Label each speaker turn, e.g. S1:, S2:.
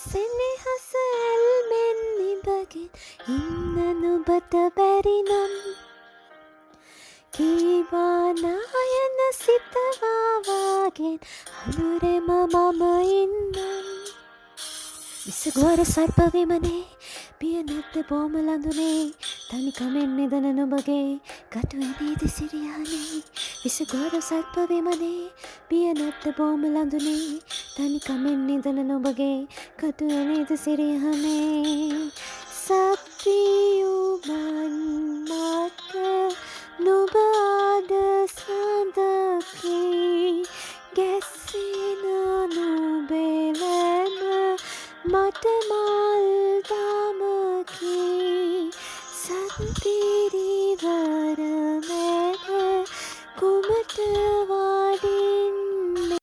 S1: සෙනෙහස ඇල්මෙන් නිබගෙන ඉන්න නුබට බැරි නම් කීවානායන සිතවාවාගෙන් අඳුරෙම මම ඉන්නම් විසගුවර සර්පවිමනේ පිය නැත්ත බෝම ලඳුනේ තනිකමෙන් නිදන නුබගේ කටුවනේද සිරියානේ විසගුවර සර්පවිමනේ පිය නැත්ත බෝම ලඳුනේ තනිකමෙන් නිදන නුබගේ කටුවනේද සිරියානේ සත්‍යුමන් මත නුබ අද සඳකී ගැස්සෙන නුබෙලම මට මල් දමකී සත්‍ය